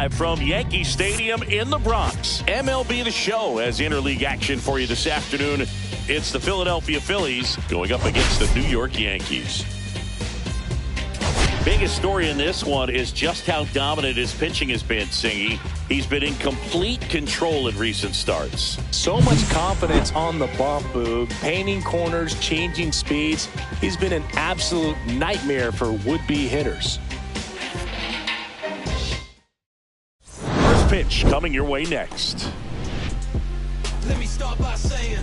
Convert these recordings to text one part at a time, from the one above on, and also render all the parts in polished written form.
live from Yankee Stadium in the Bronx. MLB The Show has interleague action for you this afternoon. It's the Philadelphia Phillies going up against the New York Yankees. Biggest story in this one is just how dominant his pitching has been, Singy. He's been in complete control in recent starts. So much confidence on the bump, Boog. Painting corners, changing speeds. He's been an absolute nightmare for would-be hitters. First pitch coming your way next. Let me start by saying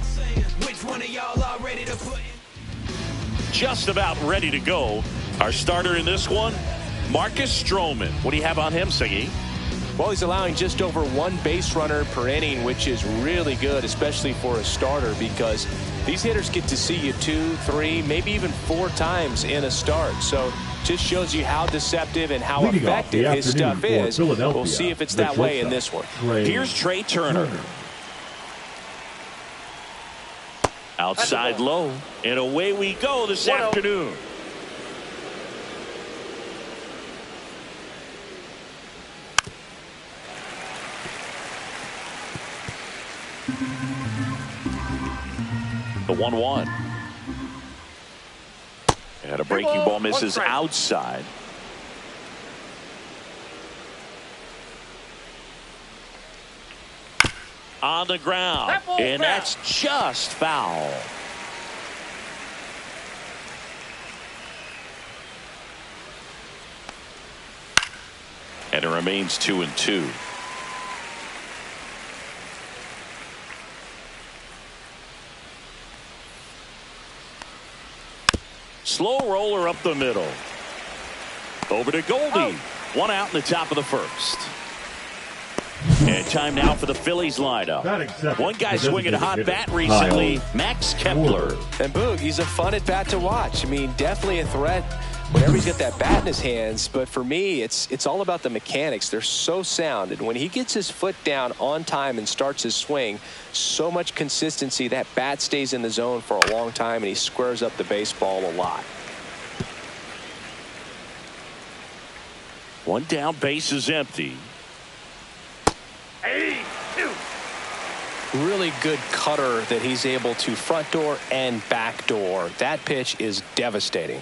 which one of y'all are ready to put in? Just about ready to go. Our starter in this one, Marcus Stroman. What do you have on him, Siggy? Well, he's allowing just over one base runner per inning, which is really good, especially for a starter, because these hitters get to see you 2, 3, maybe even 4 times in a start. So just shows you how deceptive and how effective his stuff is. We'll see if it's that way in this one. Here's Trey Turner. Outside low, and away we go this afternoon. The 1-1. And a breaking ball misses outside. On the ground. And that's just foul. And it remains 2-2. Slow roller up the middle. Over to Goldie. One out in the top of the first. And time now for the Phillies lineup. One guy swinging a hot bat recently, Max Kepler. And Boog, he's a fun at bat to watch. I mean, definitely a threat whenever he's got that bat in his hands. But for me, it's all about the mechanics. They're so sound. And when he gets his foot down on time and starts his swing, so much consistency, that bat stays in the zone for a long time, and he squares up the baseball a lot. One down, base is empty. Really good cutter that he's able to front door and back door. That pitch is devastating.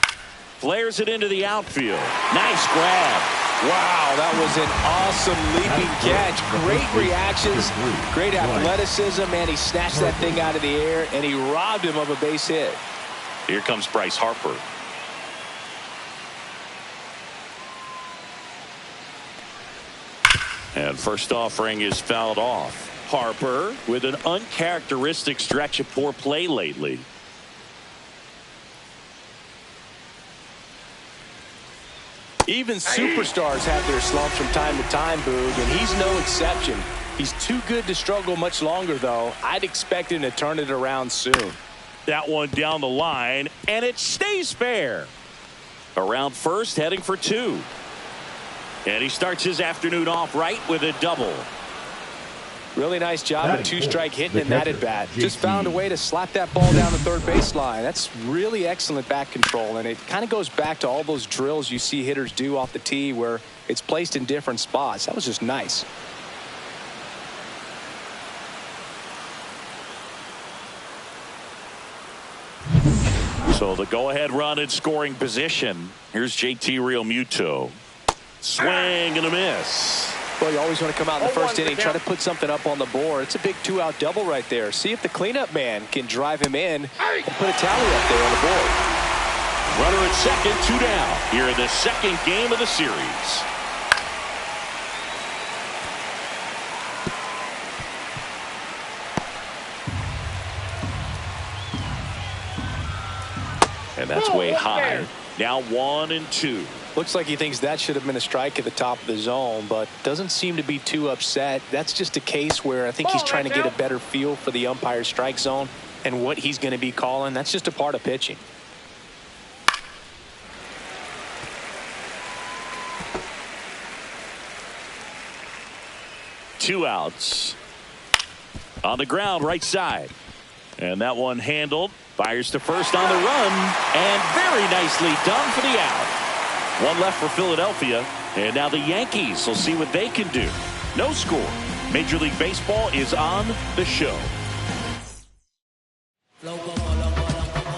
Flares it into the outfield. Nice grab. Wow, that was an awesome leaping catch. Great reactions, great athleticism, and he snatched that thing out of the air, and he robbed him of a base hit. Here comes Bryce Harper. And first offering is fouled off. Harper with an uncharacteristic stretch of poor play lately. Even superstars have their slumps from time to time, Boog, and he's no exception. He's too good to struggle much longer, though. I'd expect him to turn it around soon. That one down the line, and it stays fair. Around first, heading for 2. And he starts his afternoon off right with a double. Really nice job of 2-strike hitting in that at bat. Just found a way to slap that ball down the third baseline. That's really excellent bat control, and it kind of goes back to all those drills you see hitters do off the tee where it's placed in different spots. That was just nice. So the go-ahead run in scoring position. Here's JT Realmuto. Swing and a miss. Well, you always want to come out in the first inning, try to put something up on the board. It's a big 2-out double right there. See if the cleanup man can drive him in and put a tally up there on the board. Runner at second, 2 down here in the second game of the series. And that's way high. Now 1-2. Looks like he thinks that should have been a strike at the top of the zone, but doesn't seem to be too upset. That's just a case where I think he's trying to get a better feel for the umpire's strike zone and what he's going to be calling. That's just a part of pitching. Two outs. On the ground, right side. And that one handled. Fires to first on the run. And very nicely done for the out. One left for Philadelphia. And now the Yankees will see what they can do. No score. Major League Baseball is on the show.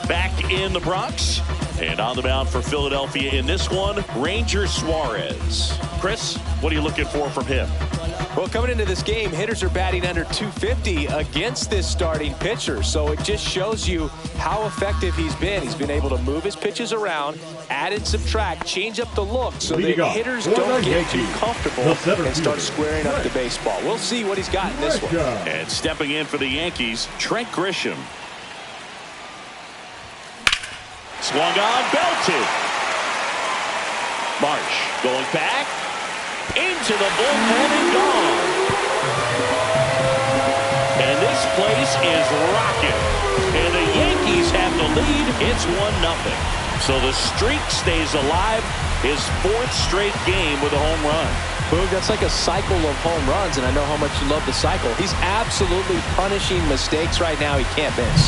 Back in the Bronx. And on the mound for Philadelphia in this one, Ranger Suarez. Chris, what are you looking for from him? Well, coming into this game, hitters are batting under 250 against this starting pitcher. So it just shows you how effective he's been. He's been able to move his pitches around, add and subtract, change up the look so that hitters don't get too comfortable and start squaring up the baseball. We'll see what he's got in this one. And stepping in for the Yankees, Trent Grisham. Swung on, belted. Marsh going back. Into the bullpen and gone. And this place is rocking. And the Yankees have the lead. It's 1-0. So the streak stays alive. His 4th straight game with a home run. Boog, that's like a cycle of home runs, and I know how much you love the cycle. He's absolutely punishing mistakes right now he can't miss.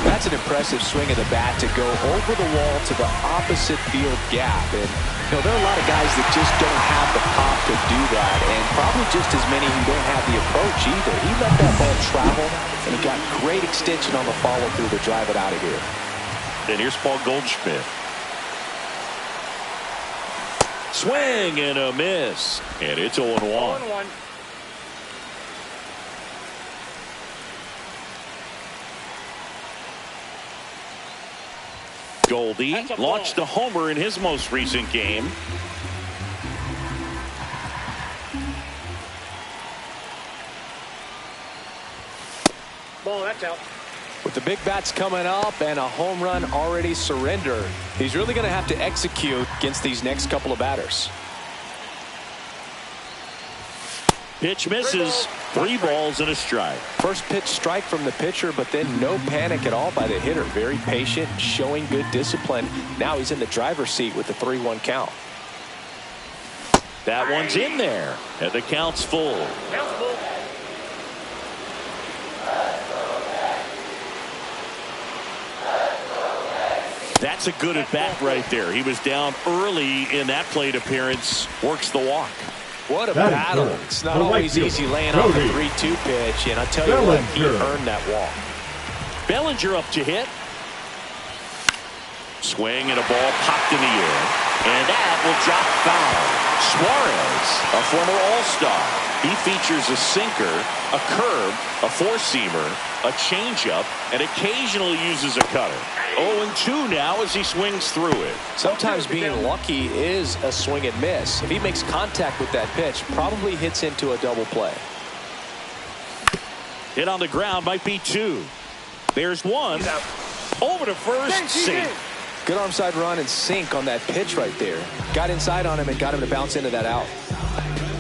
That's an impressive swing of the bat to go over the wall to the opposite field gap. And there are a lot of guys that just don't have the pop to do that, and probably just as many who don't have the approach either. He let that ball travel, and he got great extension on the follow-through to drive it out of here. And here's Paul Goldschmidt. Swing and a miss. And it's 0-1. Goldie launched a homer in his most recent game. Ball, that's out. With the big bats coming up and a home run already surrendered, he's really going to have to execute against these next couple of batters. Pitch misses. 3 balls and a strike. First pitch strike from the pitcher, but then no panic at all by the hitter. Very patient, showing good discipline. Now he's in the driver's seat with the 3-1 count. That one's in there. And the count's full. That's a good at bat right there. He was down early in that plate appearance. Works the walk. What a battle. It's not always easy laying off a 3-2 pitch, and I tell you what, he earned that walk. Bellinger up to hit. Swing and a ball popped in the air. And that will drop foul. Suarez, a former All-Star. He features a sinker, a curve, a four-seamer, a changeup, and occasionally uses a cutter. 0-2 now as he swings through it. Sometimes being lucky is a swing and miss. If he makes contact with that pitch, probably hits into a double play. Hit on the ground might be 2. There's 1. Over to first, sink. Good arm side run and sink on that pitch right there. Got inside on him and got him to bounce into that out.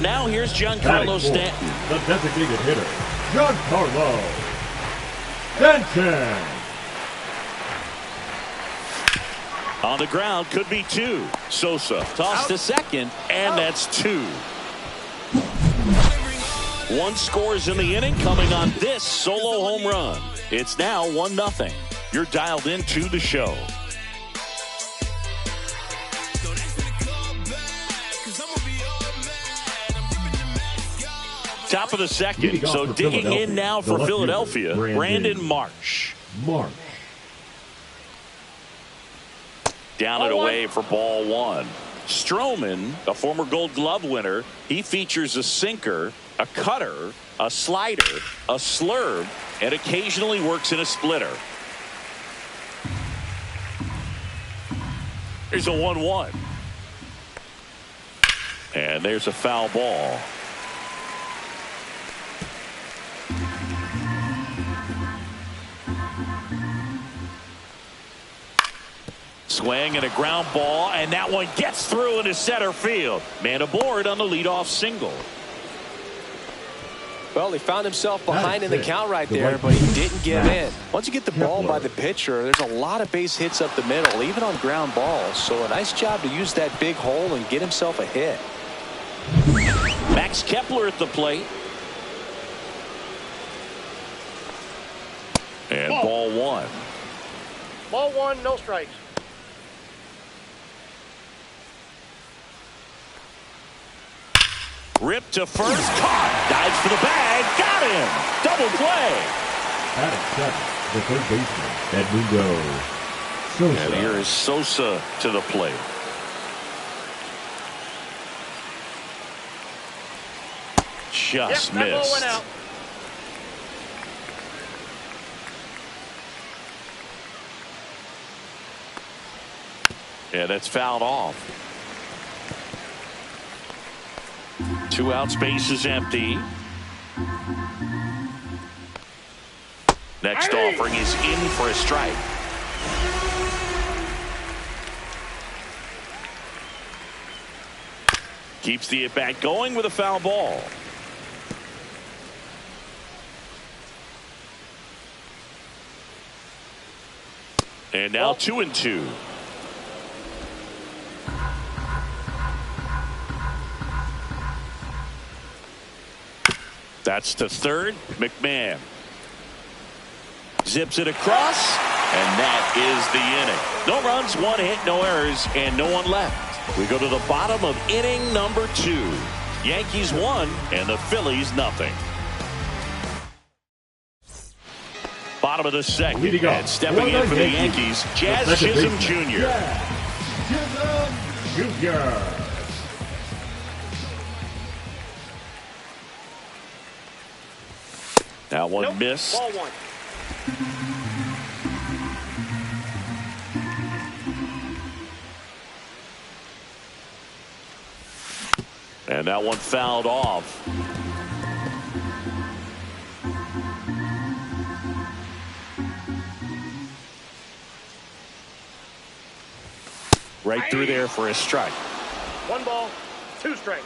Now here's Giancarlo Stanton. The designated hitter, Giancarlo Stanton. On the ground, could be 2. Sosa tossed to second, and that's 2. 1 scores in the inning coming on this solo home run. It's now 1-0. You're dialed into the show. Top of the second, so digging in now for Philadelphia, Brandon Marsh. Down and away for ball 1. Stroman, a former Gold Glove winner, he features a sinker, a cutter, a slider, a slurve, and occasionally works in a splitter. Here's a 1-1. And there's a foul ball. Swing and a ground ball, and that one gets through into center field. Man aboard on the leadoff single. Well, he found himself behind in the count right there, but he didn't give in. Once you get the ball by the pitcher, there's a lot of base hits up the middle, even on ground balls. So a nice job to use that big hole and get himself a hit. Max Kepler at the plate. And ball 1. Ball 1, no strikes. Ripped to first, caught, dives for the bag, got him, double play. Batting 7th, the third baseman, Edmundo Sosa. And here is Sosa to the plate. Just That ball went missed. out. Yeah, that's fouled off. 2 outs, base is empty. Next offering is in for a strike. Keeps the at-bat going with a foul ball. And now 2-2. That's to third. McMahon zips it across, and that is the inning. No runs, 1 hit, no errors, and no one left. We go to the bottom of inning number 2. Yankees 1 and the Phillies nothing. Bottom of the second, and stepping in for the Yankees, Jazz Chisholm Jr. Chisholm Jr. That one missed. Ball 1. And that one fouled off. Right through there for a strike. 1 ball, 2 strikes.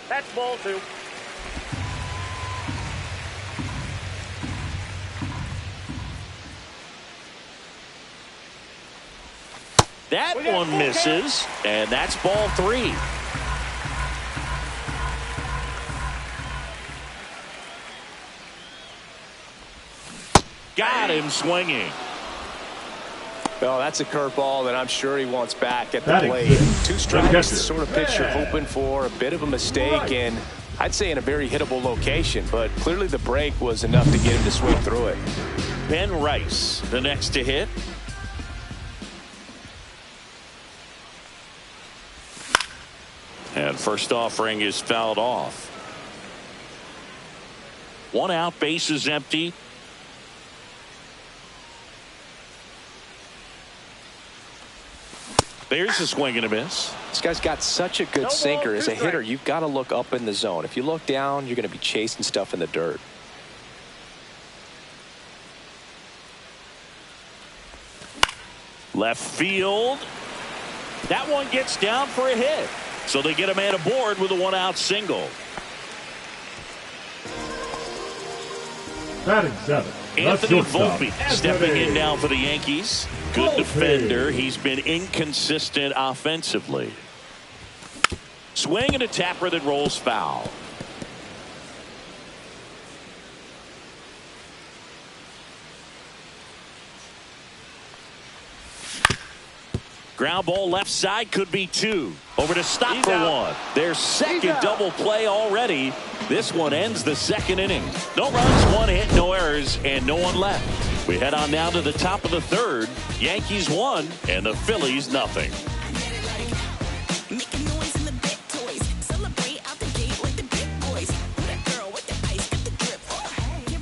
That's ball 2. That one misses, and that's ball 3. Got him swinging. Well, that's a curveball that I'm sure he wants back at the Batting plate. 2 strikes, the sort of pitch you're hoping for. A bit of a mistake, and I'd say in a very hittable location, but clearly the break was enough to get him to swing through it. Ben Rice, the next to hit. And first offering is fouled off. 1 out, base is empty. There's a swing and a miss. This guy's got such a good sinker. As a hitter, you've got to look up in the zone. If you look down, you're going to be chasing stuff in the dirt. Left field. That one gets down for a hit. So they get a man aboard with a 1-out single. Batting 7th, Anthony Volpe stepping in now for the Yankees. Good defender. He's been inconsistent offensively. Swing and a tapper that rolls foul. Ground ball left side, could be 2. Over to stop for 1. Their second double play already. This one ends the second inning. No runs, 1 hit, no errors, and no one left. We head on now to the top of the third. Yankees 1 and the Phillies nothing.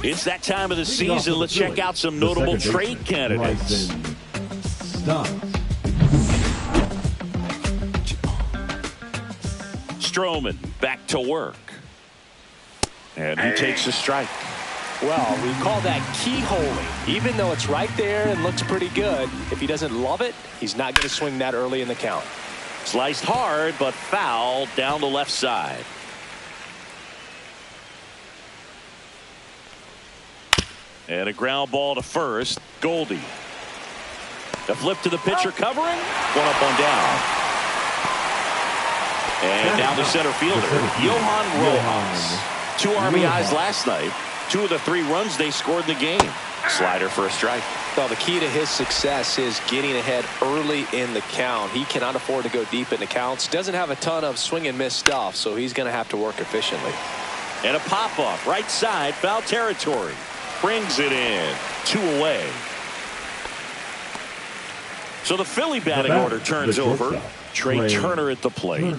It's that time of the season. Let's check out some notable trade candidates. Stroman back to work. And he takes a strike. Well, we call that keyholing. Even though it's right there and looks pretty good, if he doesn't love it, he's not going to swing that early in the count. Sliced hard, but foul down the left side. And a ground ball to first. Goldie. The flip to the pitcher covering. 1 up, 1 down. And down the center fielder, Johan Rojas. 2 RBIs last night. 2 of the 3 runs they scored in the game. Slider for a strike. Well, the key to his success is getting ahead early in the count. He cannot afford to go deep in the counts. Doesn't have a ton of swing and miss stuff, so he's going to have to work efficiently. And a pop-up, right side, foul territory. Brings it in. 2 away. So the Philly batting order turns over. Trey Turner at the plate.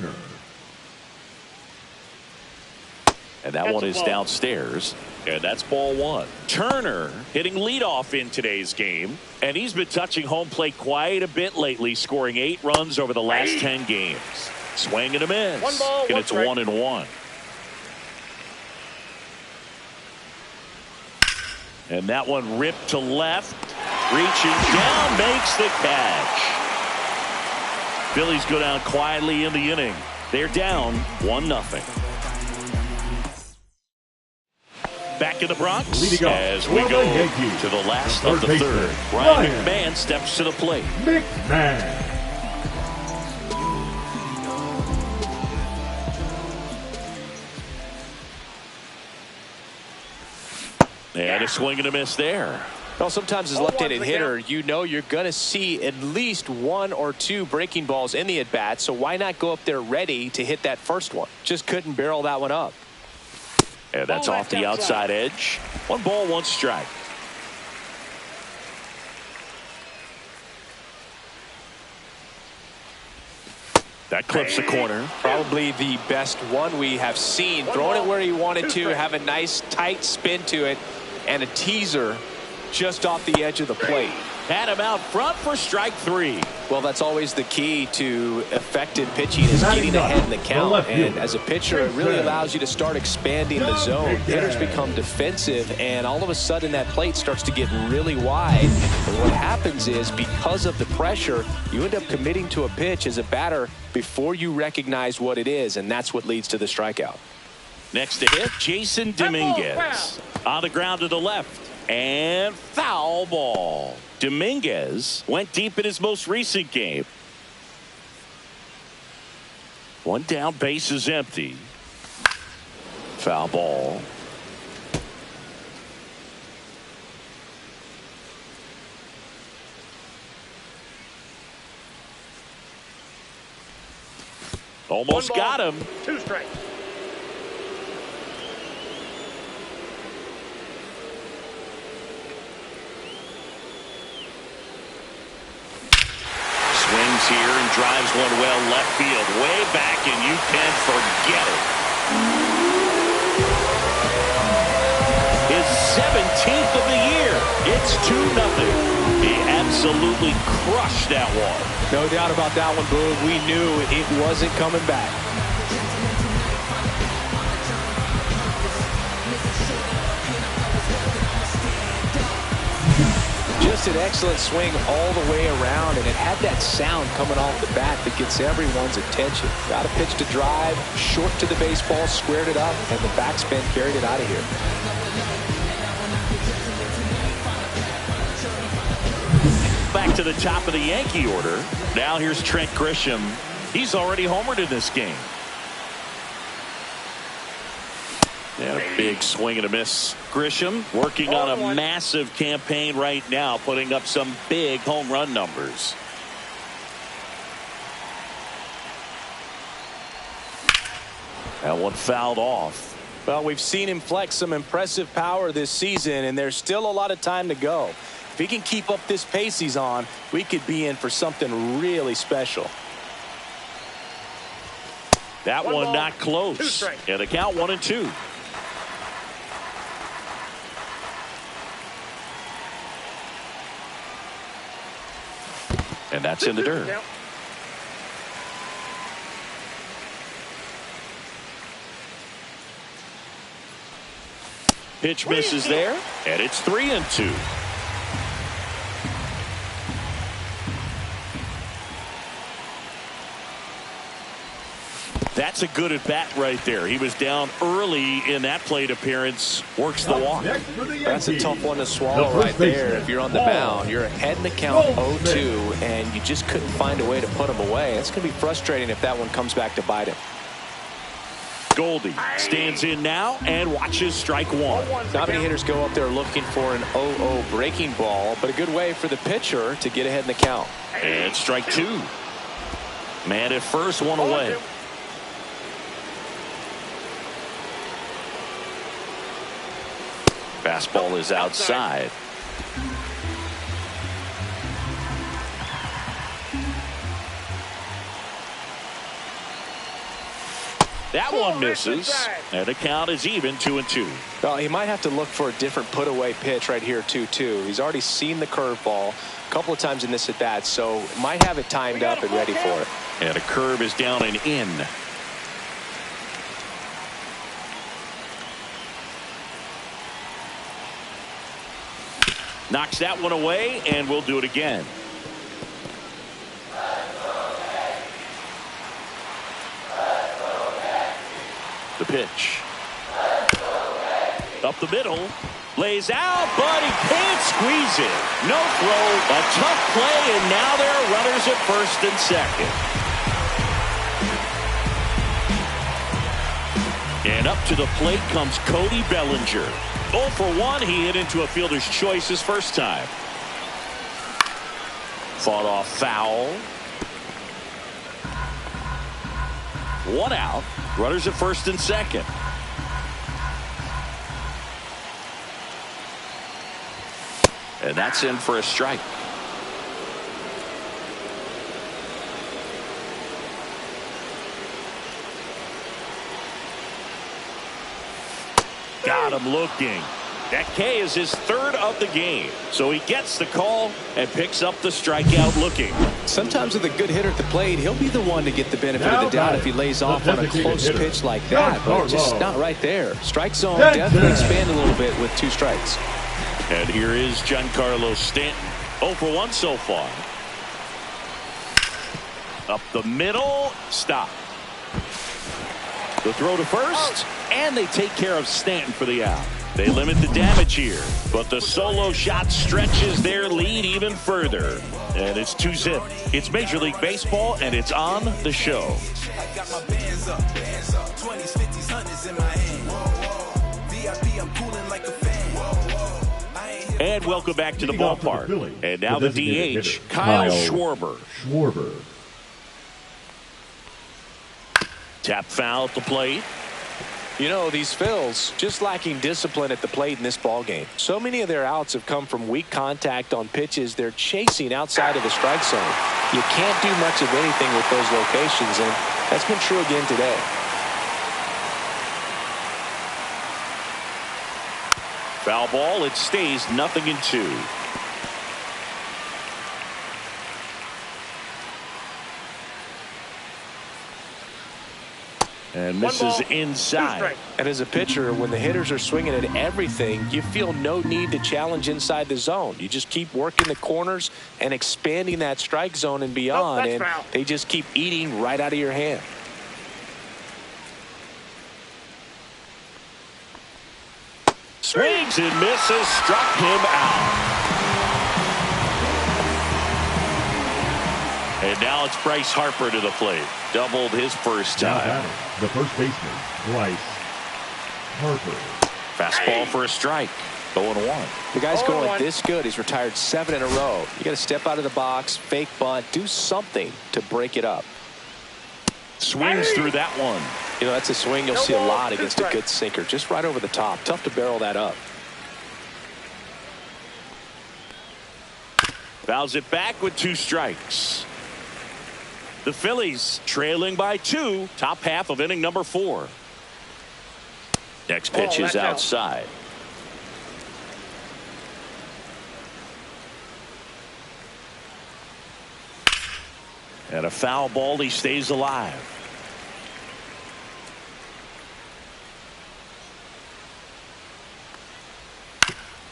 And that one is downstairs. And that's ball 1. Turner hitting leadoff in today's game. And he's been touching home plate quite a bit lately, scoring 8 runs over the last 10 games. Swing and a miss. 1 ball, and it's 1-1. And that one ripped to left. Reaching down, makes the catch. Phillies go down quietly in the inning. They're down 1-0. Back in the Bronx as we go to the last of the third. Ryan McMahon steps to the plate. McMahon. And a swing and a miss there. Well, sometimes as a left-handed hitter, you know you're going to see at least 1 or 2 breaking balls in the at-bat, so why not go up there ready to hit that first one? Just couldn't barrel that one up. And that's off the outside edge. 1 ball, 1 strike. That clips the corner. Probably the best one we have seen. Throwing it where he wanted to, have a nice tight spin to it, and a teaser just off the edge of the plate. Had him out front for strike 3. Well, that's always the key to effective pitching, is getting ahead in the count. And as a pitcher, it really allows you to start expanding the zone. Hitters become defensive, and all of a sudden that plate starts to get really wide. And what happens is, because of the pressure, you end up committing to a pitch as a batter before you recognize what it is, and that's what leads to the strikeout. Next to hit, Jason Dominguez. On the ground to the left. And foul ball. Dominguez went deep in his most recent game. 1 down, base is empty. Foul ball. Almost got him. 2 strikes. Here and drives one well left field, way back, and you can forget it. His 17th of the year. It's 2-0. He absolutely crushed that one. No doubt about that one, Boog. We knew it wasn't coming back. Just an excellent swing all the way around, and it had that sound coming off the bat that gets everyone's attention. Got a pitch to drive, short to the baseball, squared it up, and the backspin carried it out of here. Back to the top of the Yankee order. Now here's Trent Grisham. He's already homered in this game. And a big swing and a miss. Grisham working on a massive campaign right now, putting up some big home run numbers. That one fouled off. Well, we've seen him flex some impressive power this season, and there's still a lot of time to go. If he can keep up this pace he's on, we could be in for something really special. That one not close. And the count 1-2. And that's in the dirt. Pitch misses there, and it's 3-2. That's a good at bat right there. He was down early in that plate appearance. Works the walk. That's a tough one to swallow right there. If you're on the mound, you're ahead in the count 0-2, and you just couldn't find a way to put him away. It's going to be frustrating if that one comes back to bite him. Goldie stands in now and watches strike one. Not many hitters go up there looking for an 0-0 breaking ball, but a good way for the pitcher to get ahead in the count. And strike two. Man at first, one away. Fastball is outside. That one misses, and the count is even 2-2. Well, he might have to look for a different put-away pitch right here, 2-2. He's already seen the curveball a couple of times in this at-bat, so might have it timed up and ready for it. And a curve is down and in. Knocks that one away, and we'll do it again. The pitch. Up the middle. Lays out, but he can't squeeze it. No throw. A tough play, and now there are runners at first and second. And up to the plate comes Cody Bellinger. 0 for 1. He hit into a fielder's choice his first time. Fought off foul. 1 out. Runners at first and second. And that's in for a strike. Got him looking. That K is his third of the game. So he gets the call and picks up the strikeout looking. Sometimes with a good hitter at the plate, he'll be the one to get the benefit of the doubt if he lays off on a close pitch like that. But just not right there. Strike zone definitely expand a little bit with 2 strikes. And here is Giancarlo Stanton. 0 for 1 so far. Up the middle. Stop. The throw to first. And they take care of Stanton for the out. They limit the damage here, but the solo shot stretches their lead even further. And it's 2-zip. It's Major League Baseball, and it's on the show. I got my bands up, 20s, 50s, 100s in my hand. VIP, I'm cooling like a fan. And welcome back to the ballpark. And now the DH, Kyle Schwarber. Tap foul at the plate. You know, these Phils just lacking discipline at the plate in this ballgame. So many of their outs have come from weak contact on pitches they're chasing outside of the strike zone. You can't do much of anything with those locations, and that's been true again today. Foul ball. It stays 0-2. And misses inside. And as a pitcher, when the hitters are swinging at everything, you feel no need to challenge inside the zone. You just keep working the corners and expanding that strike zone and beyond, and they just keep eating right out of your hand. Swings and misses. Struck him out. And now it's Bryce Harper to the plate. Doubled his first time. The first baseman, Bryce Harper. Fastball for a strike. 0-1. The guy's going this good. He's retired 7 in a row. You got to step out of the box, fake bunt, do something to break it up. Swings through that one. You know, that's a swing you'll see a lot against a good sinker. Just right over the top. Tough to barrel that up. Fouls it back with 2 strikes. The Phillies trailing by 2. Top half of inning number 4. Next pitch is outside. And a foul ball. He stays alive.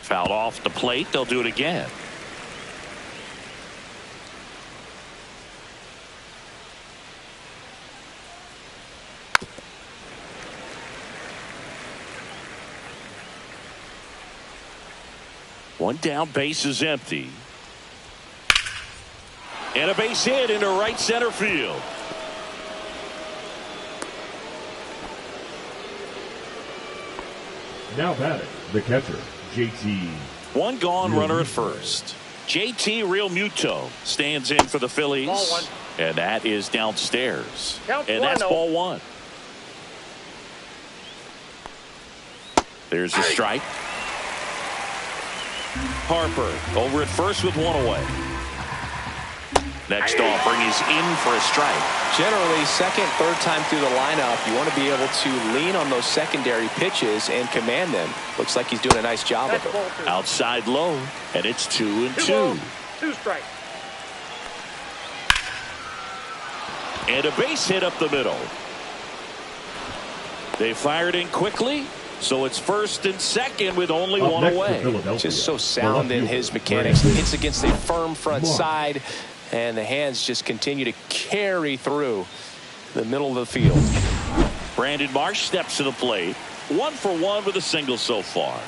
Fouled off the plate. They'll do it again. One down, base is empty. And a base hit into right center field. Now batting, the catcher, JT. One gone, runner at first. JT Realmuto stands in for the Phillies. Ball one. And that is downstairs. Count And one, that's oh. ball one. There's a strike. Harper over at first with one away. Next offering is in for a strike. Generally, second, third time through the lineup, you want to be able to lean on those secondary pitches and command them. Looks like he's doing a nice job of That's it. ball two. Outside low, and it's 2-2. balls, 2 strikes. And a base hit up the middle. They fired in quickly, so it's first and second with only Up one next away. for Philadelphia, Just so sound in his mechanics. Hits against a firm front side, and the hands just continue to carry through the middle of the field. Brandon Marsh steps to the plate. 1 for 1 with a single so far.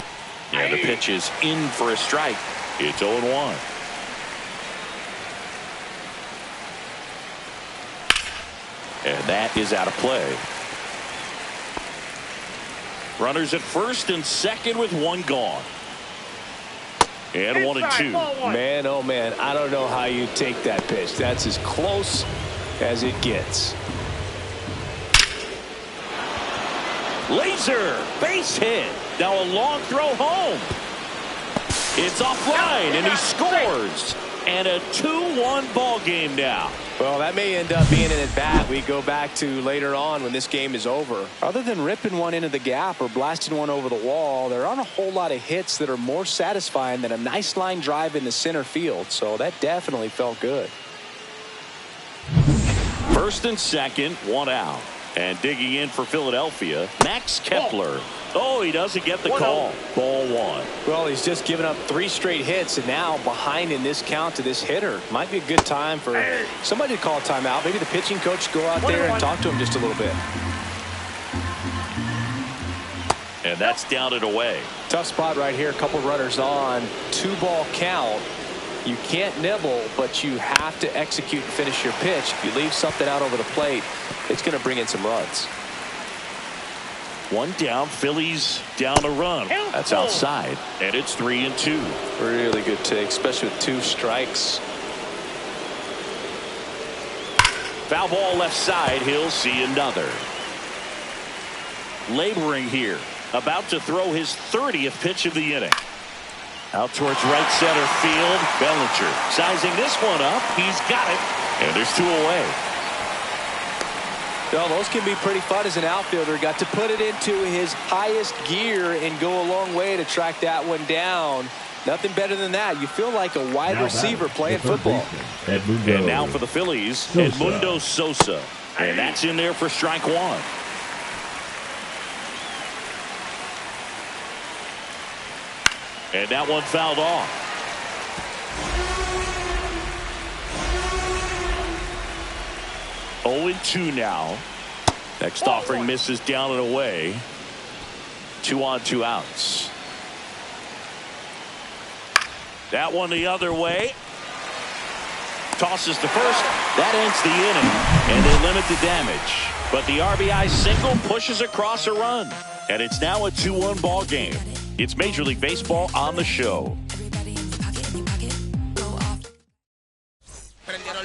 And the pitch is in for a strike. It's 0-1. And that is out of play. Runners at first and second with one gone. And 1-2. Ball one. Man, oh man, I don't know how you take that pitch. That's as close as it gets. Laser base hit. Now a long throw home. It's offline and he scores. And a 2-1 ball game now. Well, that may end up being an at-bat we go back to later on when this game is over. Other than ripping one into the gap or blasting one over the wall, there aren't a whole lot of hits that are more satisfying than a nice line drive in the center field. So that definitely felt good. First and second, one out. And digging in for Philadelphia, Max Kepler. Oh, he doesn't get the call. Ball one. Well, he's just given up 3 straight hits, and now behind in this count to this hitter. Might be a good time for somebody to call a timeout. Maybe the pitching coach go out there and talk to him just a little bit. And that's down and away. Tough spot right here. A couple runners on. 2-ball count. You can't nibble, but you have to execute and finish your pitch. If you leave something out over the plate, it's going to bring in some runs. One down, Phillies down a run. That's outside, and it's 3-2. Really good take, especially with 2 strikes. Foul ball left side. He'll see another. Laboring here, about to throw his 30th pitch of the inning. Out towards right center field. Bellinger sizing this one up. He's got it, and there's 2 away. Well, those can be pretty fun as an outfielder. Got to put it into his highest gear and go a long way to track that one down. Nothing better than that. You feel like a wide receiver playing football. And now for the Phillies, Edmundo Sosa. And that's in there for strike one. And that one fouled off. Oh, 0-2 now. Next offering misses down and away. 2 on, 2 outs. That one the other way. Tosses to first. That ends the inning, and they limit the damage. But the RBI single pushes across a run, and it's now a 2-1 ball game. It's Major League Baseball on the show.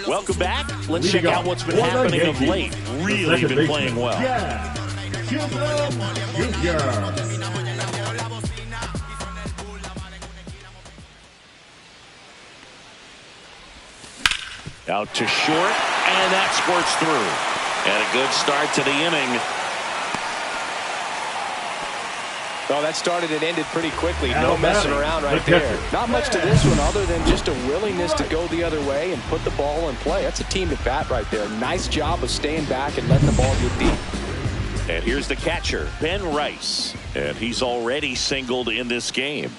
Welcome back. Let's check out what's been happening of late. Really been playing well. Out to short, and that squirts through. And a good start to the inning. Well, that started and ended pretty quickly. No messing around right there. Not much to this one other than just a willingness to go the other way and put the ball in play. That's a team at bat right there. Nice job of staying back and letting the ball get deep. And here's the catcher, Ben Rice. And he's already singled in this game.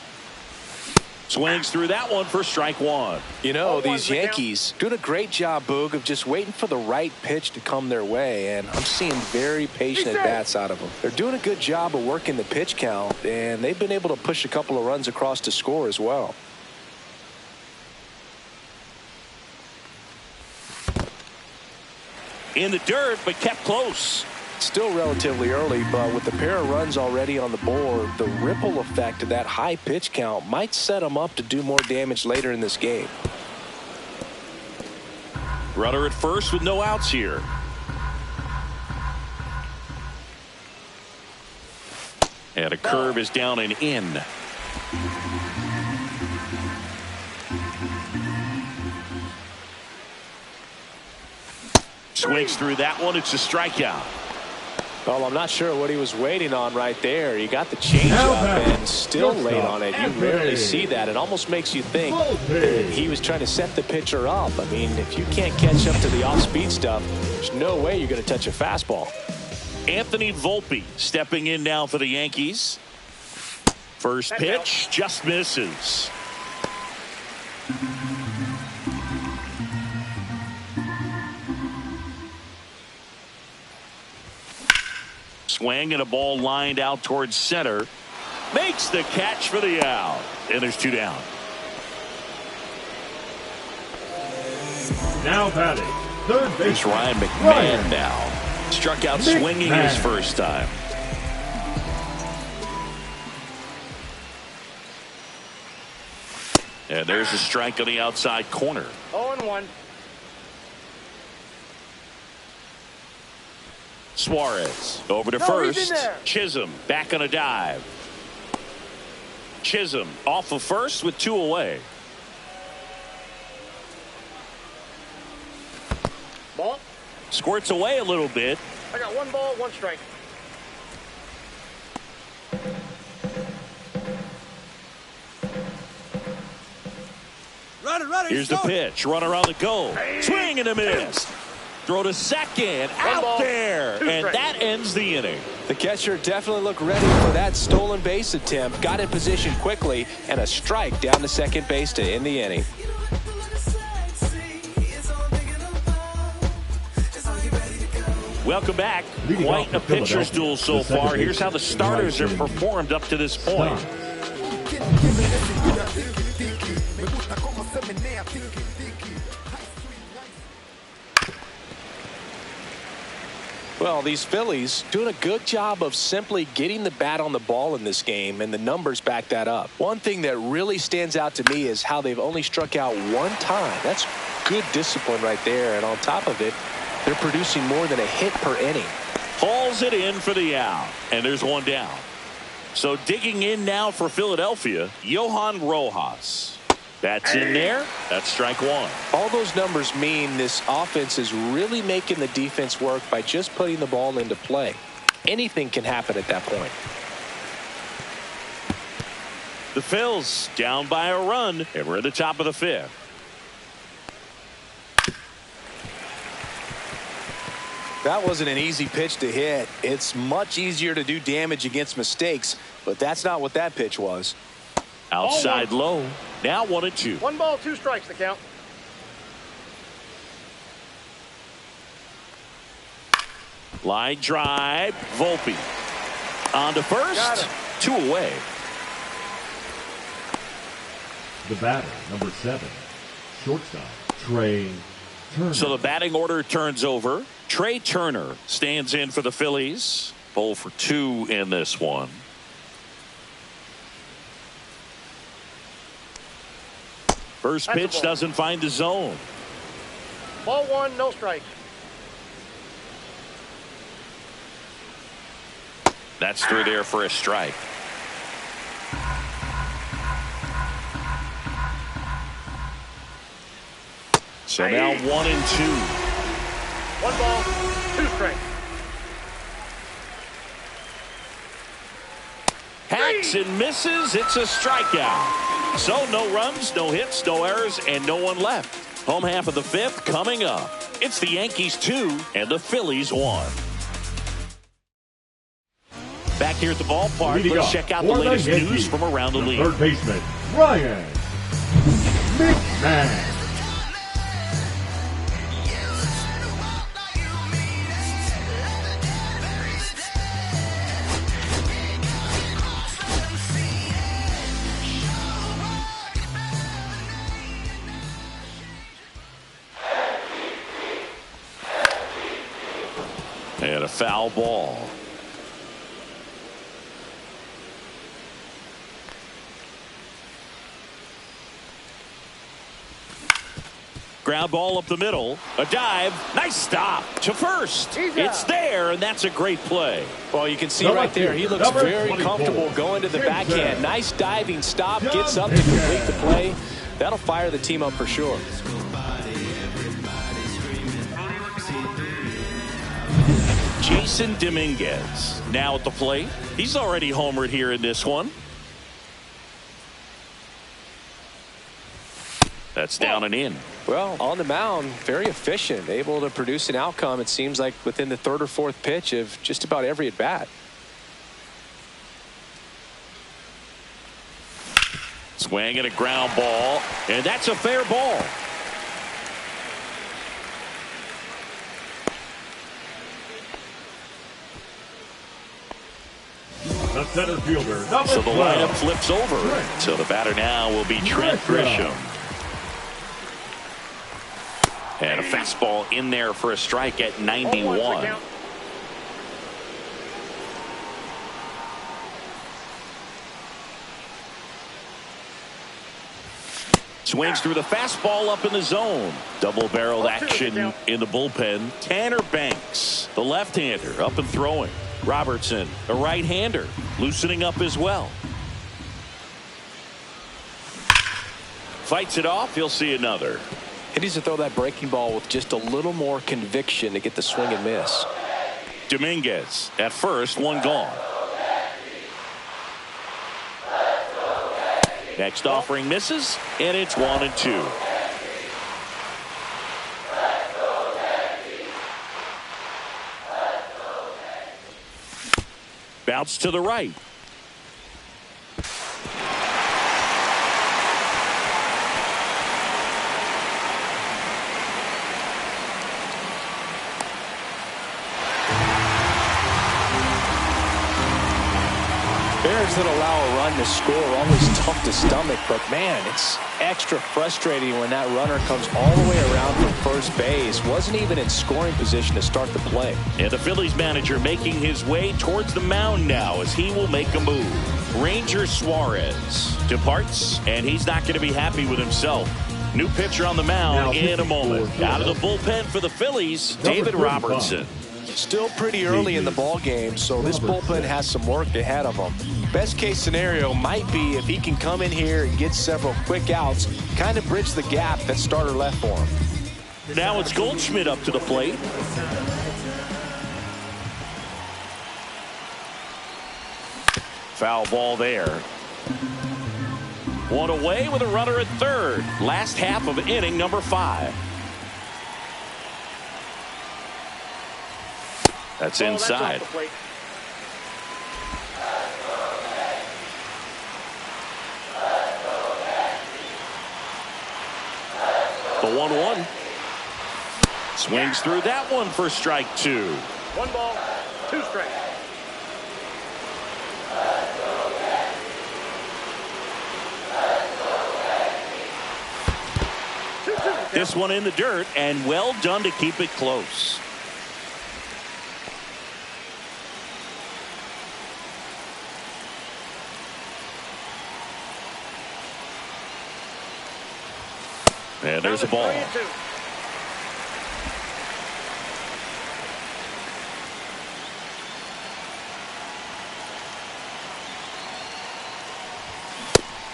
Swings through that one for strike one. You know, these Yankees doing a great job, Boog, of just waiting for the right pitch to come their way. And I'm seeing very patient at-bats out of them. They're doing a good job of working the pitch count, and they've been able to push a couple of runs across to score as well. In the dirt, but kept close. Still relatively early, but with the pair of runs already on the board, the ripple effect of that high pitch count might set him up to do more damage later in this game. Runner at first with no outs here. And a curve is down and in. Swings through that one. It's a strikeout. Well, I'm not sure what he was waiting on right there. He got the changeup and still late on it. You rarely see that. It almost makes you think he was trying to set the pitcher up. I mean, if you can't catch up to the off-speed stuff, there's no way you're going to touch a fastball. Anthony Volpe stepping in now for the Yankees. First pitch just misses. Swing and a ball lined out towards center. Makes the catch for the out. And there's 2 down. Now batting, third base. It's Ryan McMahon now. Struck out swinging his first time. And there's a strike on the outside corner. 0-1. Suarez over to first. Chisholm back on a dive. Chisholm off of first with 2 away. Ball. Squirts away a little bit. I got 1 ball, 1 strike. Here's the pitch. Runner on the go. Swing and a miss. Throw to second. Out there. And that ends the inning. The catcher definitely looked ready for that stolen base attempt. Got in position quickly, and a strike down to second base to end the inning. Welcome back. Quite a pitcher's duel so far. Here's how the starters have performed up to this point. Well, these Phillies doing a good job of simply getting the bat on the ball in this game, and the numbers back that up. One thing that really stands out to me is how they've only struck out 1 time. That's good discipline right there, and on top of it, they're producing more than a hit per inning. Hauls it in for the out, and there's 1 down. So digging in now for Philadelphia, Johan Rojas. That's in there. That's strike 1. All those numbers mean this offense is really making the defense work by just putting the ball into play. Anything can happen at that point. The Phils down by a run, and we're at the top of the 5th. That wasn't an easy pitch to hit. It's much easier to do damage against mistakes, but that's not what that pitch was. Outside low. Now 1-2. 1 ball, 2 strikes, the count. Line drive. Volpe. On to first. 2 away. The batter, number 7, shortstop, Trey Turner. So the batting order turns over. Trey Turner stands in for the Phillies. 0 for 2 in this one. First pitch doesn't find the zone. Ball 1, no strike. That's through there for a strike. So now 1-2. 1 ball, 2 strikes. Hacks and misses. It's a strikeout. So no runs, no hits, no errors, and no one left. Home half of the 5th coming up. It's the Yankees 2 and the Phillies 1. Back here at the ballpark, let's check out the latest news from around the league. Third baseman, Ryan McMahon. And a foul foul ball. Ground ball up the middle. A dive. Nice stop to first. It's there, and that's a great play. Well, you can see right there, he looks very comfortable going to the backhand. Nice diving stop. Gets up to complete the play. That'll fire the team up for sure. Jason Dominguez now at the plate. He's already homered here in this one. That's down and in. Well, on the mound, very efficient, able to produce an outcome, it seems like, within the third or fourth pitch of just about every at bat. Swing and a ground ball, and that's a fair ball. The center fielder, so the lineup flips over. So the batter now will be Trent Grisham. And a fastball in there for a strike at 91. Swings through the fastball up in the zone. Double-barreled action in the bullpen. Tanner Banks, the left-hander, up and throwing. Robertson, a right-hander, loosening up as well. Fights it off. He'll see another. He needs to throw that breaking ball with just a little more conviction to get the swing and miss. Dominguez at first, one gone. Next offering misses, and it's 1-2. Bounce to the right. Bears that allow a run to score are always tough to stomach, but man, it's extra frustrating when that runner comes all the way around from first base. Wasn't even in scoring position to start the play. And the Phillies manager making his way towards the mound now as he will make a move. Ranger Suarez departs, and he's not going to be happy with himself. New pitcher on the mound in a moment. Out of the bullpen for the Phillies, David Robertson. Still pretty early in the ball game, so this bullpen has some work ahead of them. Best case scenario might be if he can come in here and get several quick outs, kind of bridge the gap that starter left for him. Now it's Goldschmidt up to the plate. Foul ball there. One away with a runner at third. Last half of inning number 5. That's inside. The 1-1. Swings through that one for strike 2. 1 ball, 2 strikes. This one in the dirt, and well done to keep it close. And there's a ball.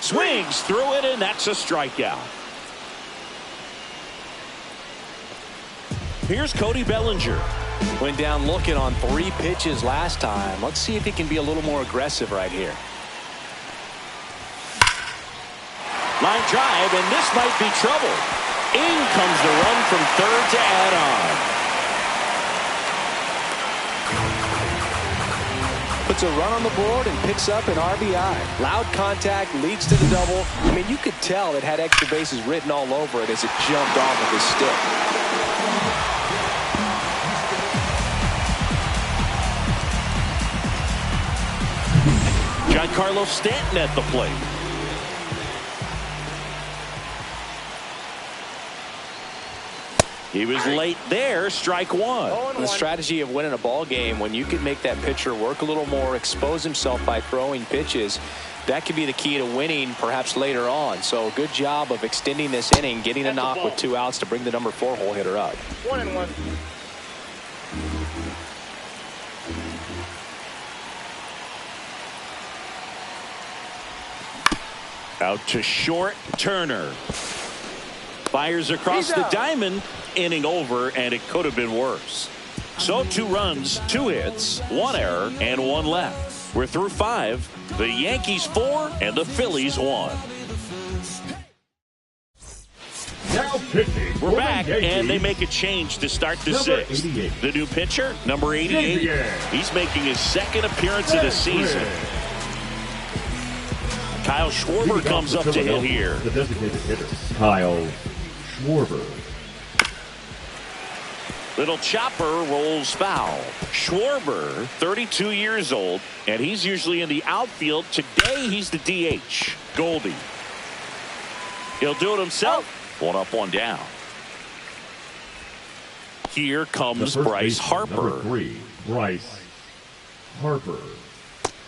Swings through it, and that's a strikeout. Here's Cody Bellinger. Went down looking on 3 pitches last time. Let's see if he can be a little more aggressive right here. Line drive, and this might be trouble. In comes the run from third to add on. Puts a run on the board and picks up an RBI. Loud contact leads to the double. I mean, you could tell it had extra bases written all over it as it jumped off of his stick. Giancarlo Stanton at the plate. He was late there. Strike one. The strategy of winning a ball game, when you can make that pitcher work a little more, expose himself by throwing pitches, that could be the key to winning perhaps later on. So good job of extending this inning, getting a knock with 2 outs to bring the number 4 hole hitter up. 1-1. Out to short. Turner fires across the diamond. Inning over, and it could have been worse. So 2 runs, 2 hits, 1 error, and 1 left. We're through 5. The Yankees 4 and the Phillies 1. Now pitching. We're back, and they make a change to start the 6th. The new pitcher, number 88. He's making his 2nd appearance of the season. Kyle Schwarber comes up to hit here. The designated hitter, Kyle Schwarber. Little chopper rolls foul. Schwarber, 32 years old, and he's usually in the outfield. Today, he's the DH. Goldie. He'll do it himself. 1 up, 1 down. Here comes Bryce Harper. Number 3, Bryce Harper.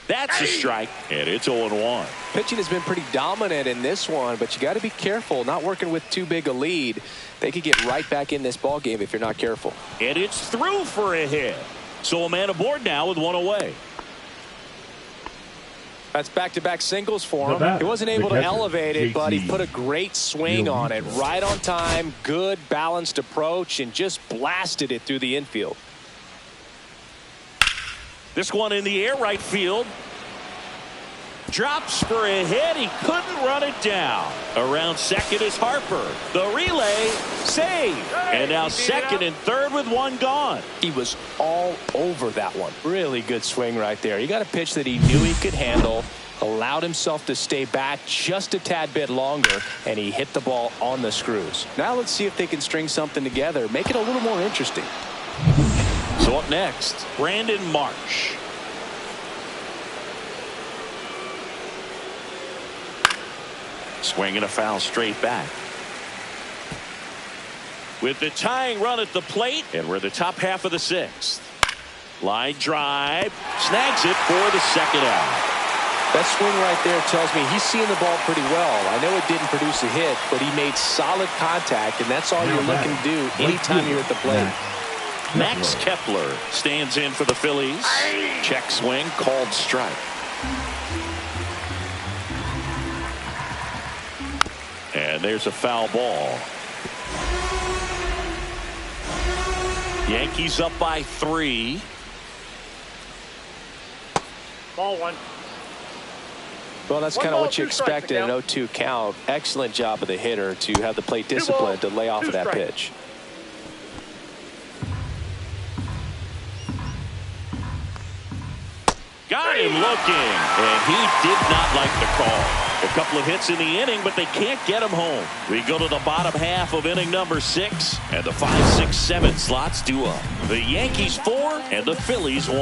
That's a strike, and it's 0-1. Pitching has been pretty dominant in this one, but you got to be careful, not working with too big a lead. They could get right back in this ball game if you're not careful. And it's through for a hit. So a man aboard now with 1 away. That's back-to-back singles for him. He wasn't able to elevate it, but he put a great swing on it. Right on time, good balanced approach, and just blasted it through the infield. This one in the air, right field. Drops for a hit. He couldn't run it down. Around second is Harper. The relay, save. And now second and third with 1 gone. He was all over that one. Really good swing right there. He got a pitch that he knew he could handle, allowed himself to stay back just a tad bit longer, and he hit the ball on the screws. Now let's see if they can string something together, make it a little more interesting. So up next, Brandon Marsh. Swinging a foul straight back. With the tying run at the plate, and we're the top half of the 6th. Line drive, snags it for the 2nd out. That swing right there tells me he's seeing the ball pretty well. I know it didn't produce a hit, but he made solid contact, and that's all you're looking to do anytime you're at the plate. Max Kepler stands in for the Phillies. Check swing, called strike. And there's a foul ball. Yankees up by 3. Ball 1. Well, that's kind of what you expect in an 0-2 count. Excellent job of the hitter to have the plate discipline to lay off of that pitch. Got him looking, and he did not like the call. A couple of hits in the inning, but they can't get him home. We go to the bottom half of inning number 6, and the 5, 6, 7 slots due up. The Yankees 4 and the Phillies 1.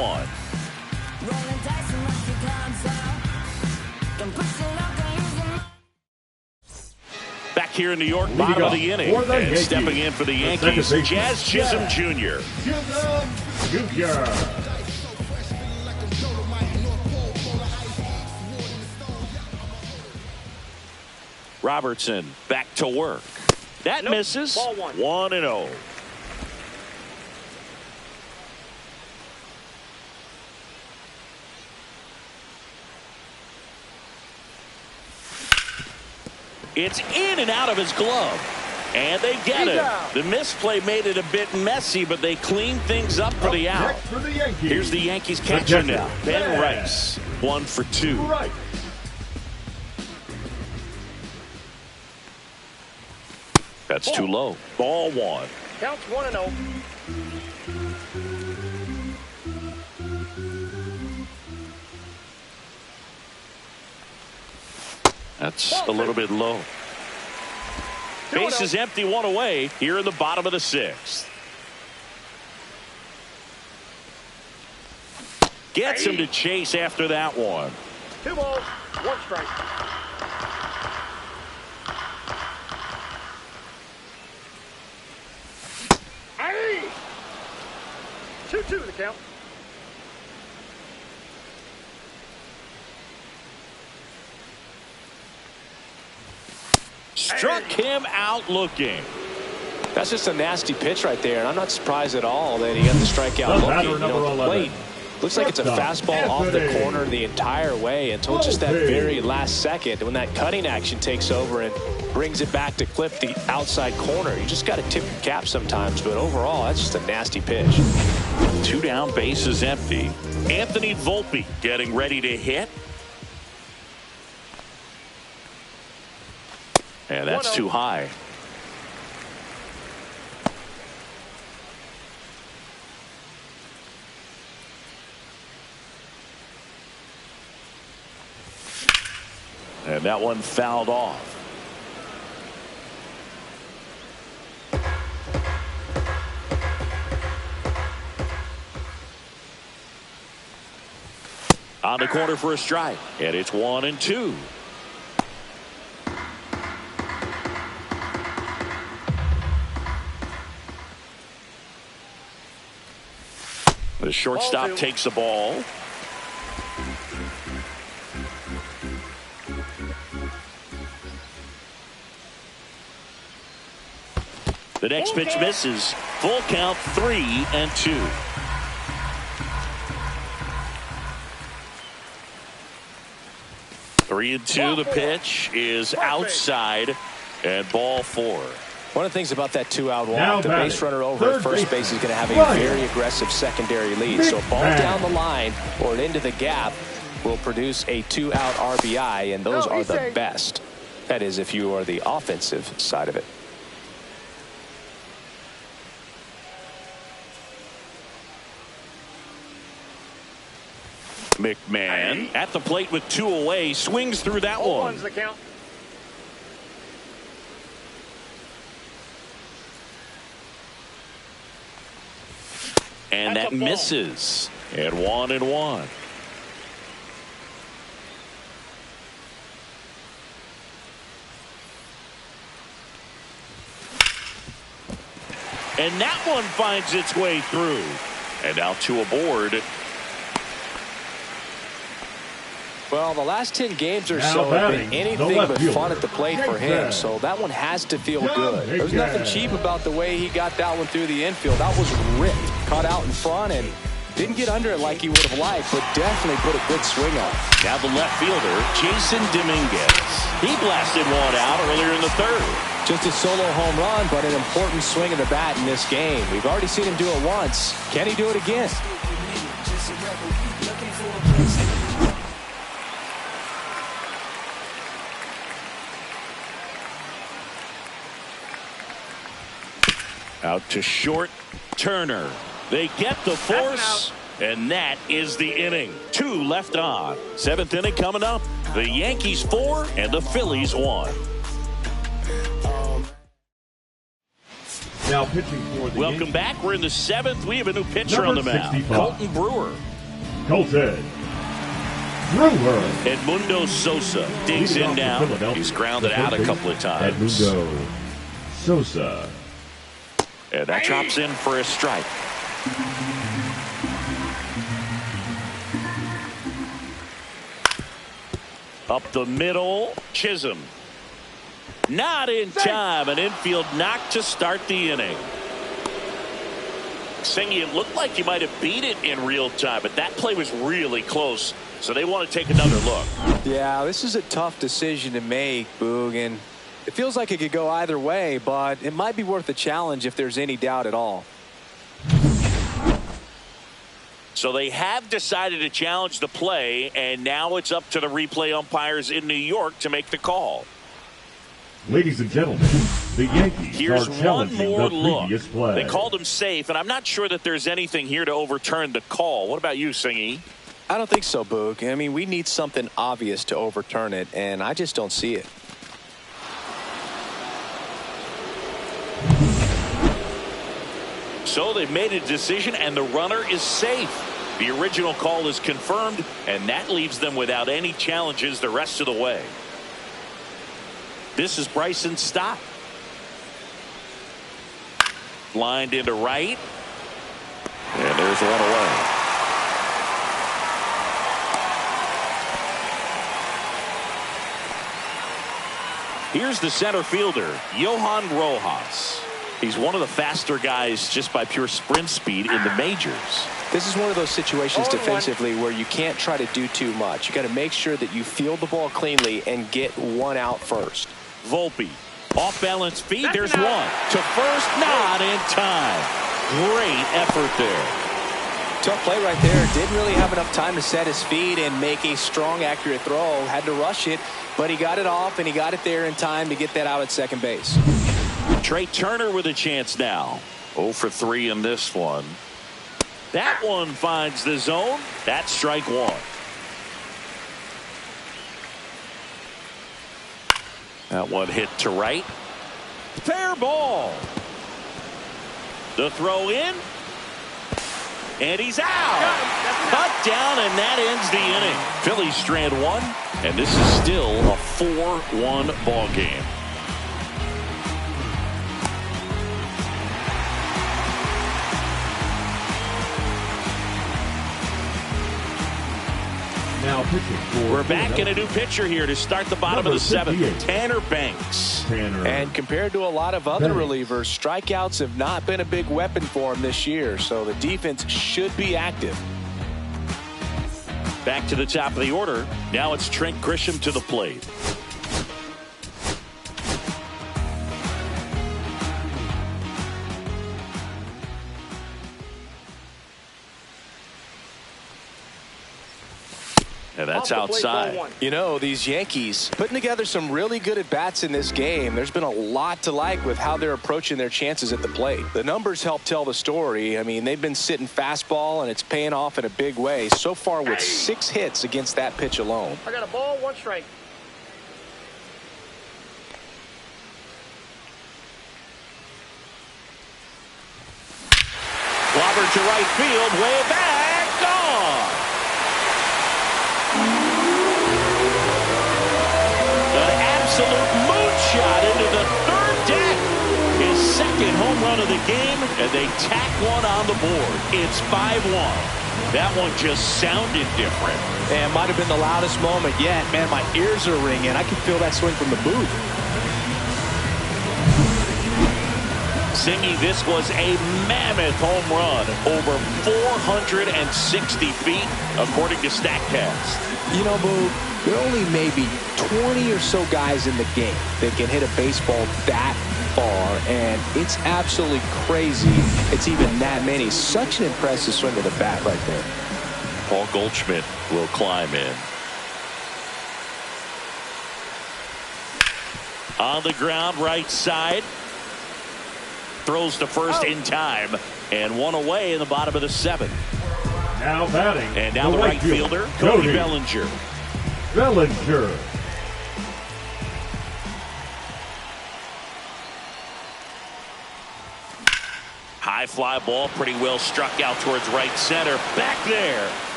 Back here in New York, bottom of the inning, and stepping in for the Yankees, Jazz Chisholm Jr. Chisholm Jr. Robertson back to work. That misses. 1-0. It's in and out of his glove. And they get it. The misplay made it a bit messy, but they cleaned things up for the out. Here's the Yankees catcher now, Ben Rice. 1 for 2. That's too low. Ball 1. Counts 1-0. That's a little bit low. Base is empty, 1 away here in the bottom of the 6th. Gets him to chase after that one. 2 balls, 1 strike. 2-2 the count. Struck him out looking. That's just a nasty pitch right there, and I'm not surprised at all that he got the strikeout looking. You know, at the plate. Looks like it's a fastball off the corner the entire way until just that very last second when that cutting action takes over and brings it back to clip the outside corner. You just got to tip your cap sometimes, but overall, that's just a nasty pitch. 2 down, bases empty. Anthony Volpe getting ready to hit. And that's too high. And that one fouled off. On the corner for a strike. And it's 1-2. The shortstop takes the ball. The next pitch misses. Full count, 3-2. Three and two. The pitch is outside, and ball 4. One of the things about that 2-out walk, the base runner over at first base is going to have a very aggressive secondary lead. So a ball down the line or into the gap will produce a 2-out RBI, and those are the best. That is, if you are the offensive side of it. McMahon at the plate with 2 away, swings through that one. The count. And that misses. And 1-1. And that one finds its way through. And now 2 aboard. Well, the last 10 games or so have been anything but fun at the plate for him, so that one has to feel good. There's nothing cheap about the way he got that one through the infield. That was ripped, caught out in front, and didn't get under it like he would have liked, but definitely put a good swing on. Now the left fielder, Jason Dominguez. He blasted one out earlier in the 3rd. Just a solo home run, but an important swing of the bat in this game. We've already seen him do it once. Can he do it again? Out to short, Turner. They get the force, and that is the inning. 2 left on. 7th inning coming up. The Yankees 4 and the Phillies 1. Now pitching for the Welcome Yankees. back. We're in the 7th. We have a new pitcher on the mound. Colton Brewer. Colton Brewer. Edmundo Sosa digs in now. He's grounded out a couple of times. Edmundo Sosa. And that drops in for a strike. Up the middle, Chisholm. Not in time. An infield knock to start the inning. Singy, it looked like he might have beat it in real time, but that play was really close. So they want to take another look. Yeah, this is a tough decision to make, Boog, and it feels like it could go either way, but it might be worth a challenge if there's any doubt at all. So they have decided to challenge the play, and now it's up to the replay umpires in New York to make the call. Ladies and gentlemen, the Yankees Here's are one challenging more the look. previous play. They called him safe, and I'm not sure that there's anything here to overturn the call. What about you, Singy? I don't think so, Boog. I mean, we need something obvious to overturn it, and I just don't see it. So they've made a decision, and the runner is safe. The original call is confirmed, and that leaves them without any challenges the rest of the way. This is Bryson Stott. Lined into right. And there's There's one away. Here's the center fielder, Johan Rojas. He's one of the faster guys just by pure sprint speed in the majors. This is one of those situations defensively where you can't try to do too much. You got to make sure that you field the ball cleanly and get one out first. Volpe, off balance feed. There's one to first, not in time. Great effort there. Tough play right there. Didn't really have enough time to set his feet and make a strong, accurate throw. Had to rush it, but he got it off and he got it there in time to get that out at second base. Trey Turner with a chance now. 0 for 3 in this one. That one finds the zone. That's strike one. That one hit to right. Fair ball. The throw in. And he's out. Cut down, and that ends the inning. Phillies strand one, and this is still a 4-1 ball game. Now pitching for We're back in a new pitcher here to start the bottom of the seventh. Tanner Banks. And compared to a lot of other relievers, strikeouts have not been a big weapon for him this year, so the defense should be active. Back to the top of the order. Now it's Trent Grisham to the plate. And that's outside. You know, these Yankees putting together some really good at-bats in this game. There's been a lot to like with how they're approaching their chances at the plate. The numbers help tell the story. I mean, they've been sitting fastball, and it's paying off in a big way. So far with 6 hits against that pitch alone. I got a ball, 1 strike. Clobbered to right field, way back, gone. Absolute moonshot into the third deck. His second home run of the game, and they tack one on the board. It's 5-1. That one just sounded different. And might have been the loudest moment yet. Man, my ears are ringing. I can feel that swing from the booth. Singy, this was a mammoth home run, over 460 feet, according to StatCast. You know, Boo, there are only maybe 20 or so guys in the game that can hit a baseball that far, and it's absolutely crazy it's even that many. Such an impressive swing of the bat right there. Paul Goldschmidt will climb in. On the ground, right side. Throws to first in time, and one away in the bottom of the 7th. Now batting. And now the right fielder, Cody Bellinger. Bellinger. High fly ball, pretty well struck out towards right center. Back there.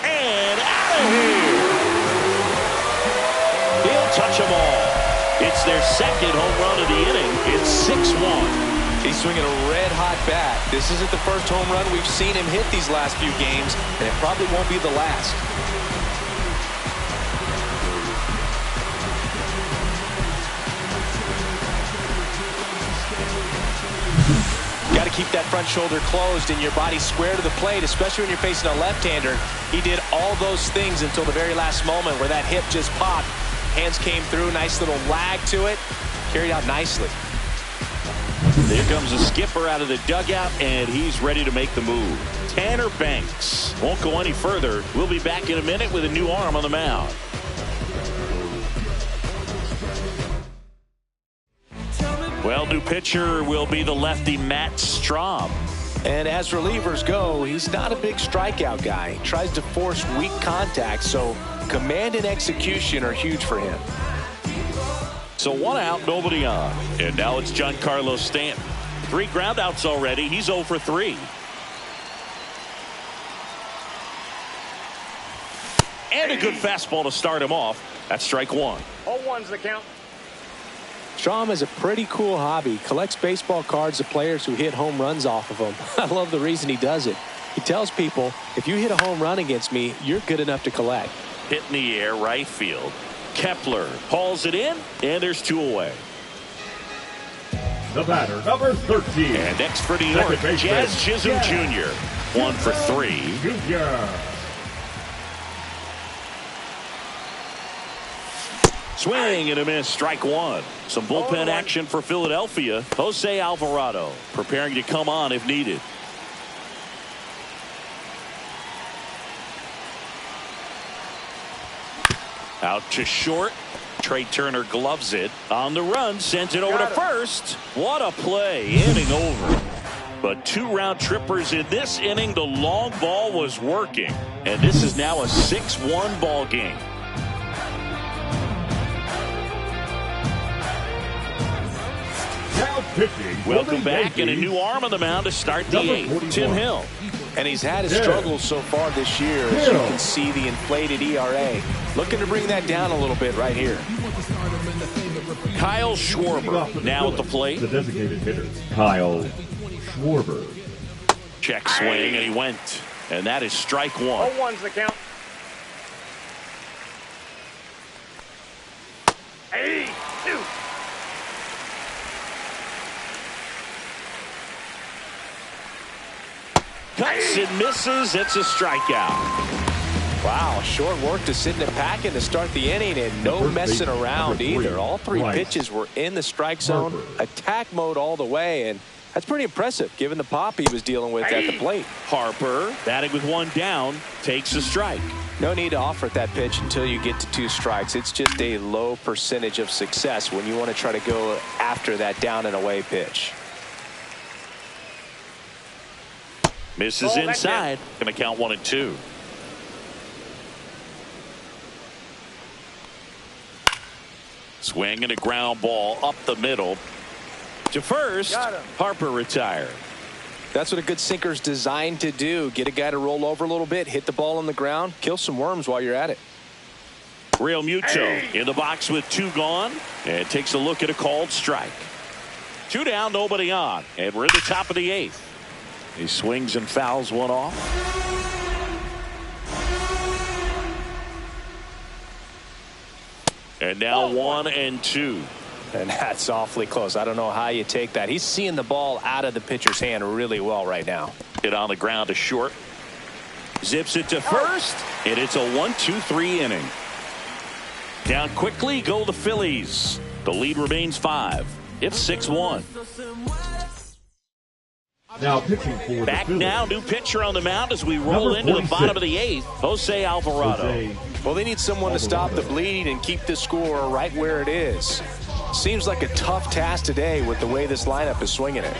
And out of here. He'll touch them all. It's their second home run of the inning. It's 6-1. He's swinging a red-hot bat. This isn't the first home run we've seen him hit these last few games, and it probably won't be the last. Got to keep that front shoulder closed and your body square to the plate, especially when you're facing a left-hander. He did all those things until the very last moment where that hip just popped. Hands came through, nice little lag to it, carried out nicely. There comes the skipper out of the dugout, and he's ready to make the move. Tanner Banks won't go any further. We'll be back in a minute with a new arm on the mound. Well, new pitcher will be the lefty Matt Strahm. And as relievers go, he's not a big strikeout guy. He tries to force weak contact, so command and execution are huge for him. So 1 out, nobody on. And now it's Giancarlo Stanton. 3 groundouts already. He's 0 for 3. And a good fastball to start him off. That's strike 1. 0-1's the count. Strahm has a pretty cool hobby. Collects baseball cards of players who hit home runs off of him. I love the reason he does it. He tells people, if you hit a home run against me, you're good enough to collect. Hit in the air, right field. Kepler hauls it in, and there's 2 away. The batter, number 13. And next for New York, Jazz Chisholm Jr. 1 for 3. Jr. Swing and a miss, strike 1. Some bullpen action for Philadelphia. Jose Alvarado preparing to come on if needed. Out to short. Trey Turner gloves it. On the run, sends it over to first. What a play. Inning over. But 2 round trippers in this inning. The long ball was working. And this is now a 6-1 ball game. Welcome back, and a new arm on the mound to start the 8th. Tim Hill. And he's had his struggles so far this year. As you can see, the inflated ERA. Looking to bring that down a little bit right here. Kyle Schwarber now at the plate. The designated hitter, Kyle Schwarber. Check swing, and he went. And that is strike 1. 0-1's the count. Hey, 2. Cuts and misses. It's a strikeout. Wow, short work to sit in the packet to start the inning, and no messing around either. All 3 pitches were in the strike zone, attack mode all the way, and that's pretty impressive given the pop he was dealing with at the plate. Harper, batting with 1 down, takes a strike. No need to offer at that pitch until you get to 2 strikes. It's just a low percentage of success when you want to try to go after that down and away pitch. Misses inside. Going to count 1 and 2. Swing and a ground ball up the middle. To first, Harper retired. That's what a good sinker's designed to do. Get a guy to roll over a little bit, hit the ball on the ground, kill some worms while you're at it. Real Muto in the box with 2 gone, and takes a look at a called strike. 2 down, nobody on, and we're at the top of the 8th. He swings and fouls 1 off. And now 1 and 2. And that's awfully close. I don't know how you take that. He's seeing the ball out of the pitcher's hand really well right now. Hit on the ground to short. Zips it to first. And it's a 1-2-3 inning. Down quickly go the Phillies. The lead remains 5. It's 6-1. Now pitching for back now, new pitcher on the mound as we roll into the bottom of the 8th. Jose Alvarado. Well, they need someone to stop the bleed and keep the score right where it is. Seems like a tough task today with the way this lineup is swinging it.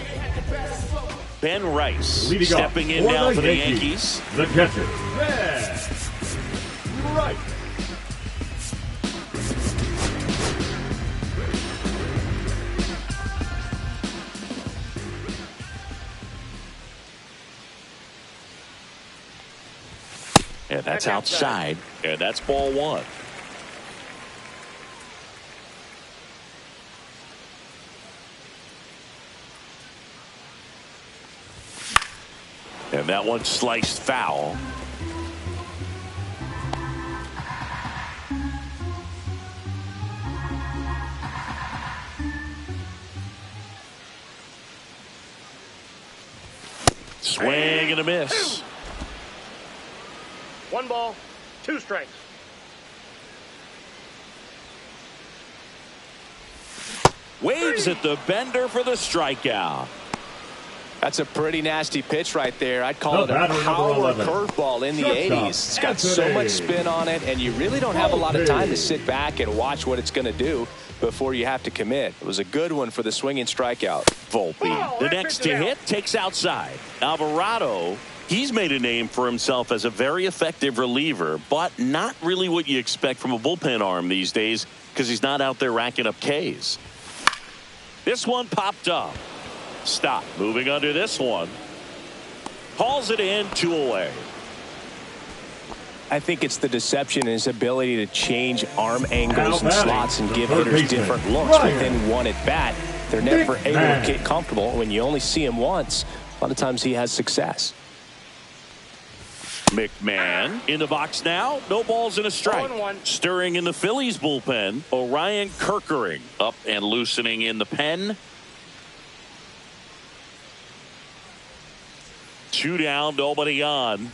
Ben Rice stepping in now for the Yankees. The catcher, Ben Rice. And that's outside. And that's ball 1. And that one sliced foul. Swing and a miss. 1 ball, 2 strikes. Waves at the bender for the strikeout. That's a pretty nasty pitch right there. I'd call it a power curveball in the 80s. It's got so much spin on it, and you really don't have a lot of time to sit back and watch what it's going to do before you have to commit. It was a good one for the swinging strikeout. Volpe, the next to hit, takes outside. Alvarado, he's made a name for himself as a very effective reliever, but not really what you expect from a bullpen arm these days because he's not out there racking up Ks. This one popped up. Stop. Moving under this one. Hauls it in, 2 away. I think it's the deception and his ability to change arm angles and slots and give hitters different looks within 1 at bat. They're never able to get comfortable. When you only see him once, a lot of times he has success. McMahon in the box now. No balls and a strike. 0-1. Stirring in the Phillies bullpen. Orion Kerkering up and loosening in the pen. 2 down, nobody on.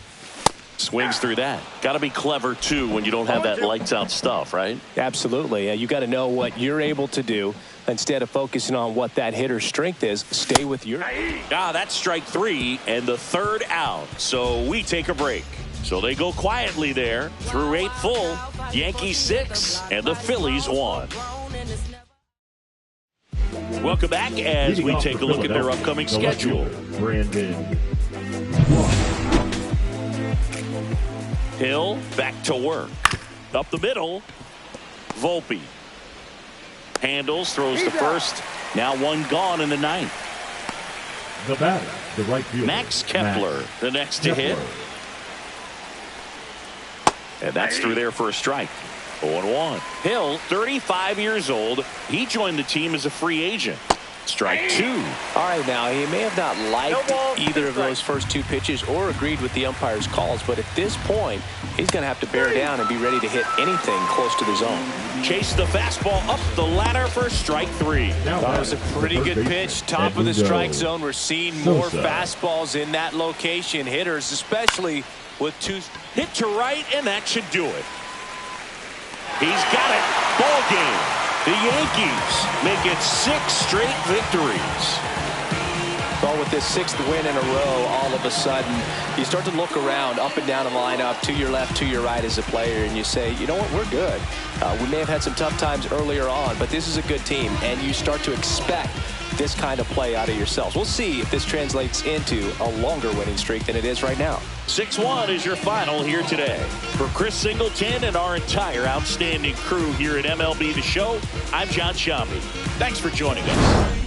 Swings through that. Got to be clever, too, when you don't have that lights-out stuff, right? Absolutely. You got to know what you're able to do. Instead of focusing on what that hitter's strength is, stay with your... That's strike 3 and the 3rd out. So we take a break. So they go quietly there through 8 full. Yankees 6 and the Phillies 1. Welcome back as we take a look at their upcoming schedule. Brandon. Hill back to work. Up the middle. Volpe. Handles, throws to first. Now 1 gone in the 9th. The batter, the right fielder. Max Kepler, the next to hit. And that's through there for a strike. 0-1. Hill, 35 years old. He joined the team as a free agent. Strike 2. All right, now, he may have not liked either of those first 2 pitches or agreed with the umpire's calls, but at this point, he's going to have to bear down and be ready to hit anything close to the zone. Chase the fastball up the ladder for strike 3. That was a pretty good pitch. Top of the strike zone. We're seeing more fastballs in that location. Hitters, especially with 2. Hit to right, and that should do it. He's got it. Ball game. The Yankees make it 6 straight victories. Well, with this 6th win in a row, all of a sudden, you start to look around up and down the lineup, to your left, to your right as a player, and you say, you know what, we're good. We may have had some tough times earlier on, but this is a good team, and you start to expect this kind of play out of yourselves. We'll see if this translates into a longer winning streak than it is right now. 6-1 is your final here today. For Chris Singleton and our entire outstanding crew here at MLB The Show, I'm John Shambi. Thanks for joining us.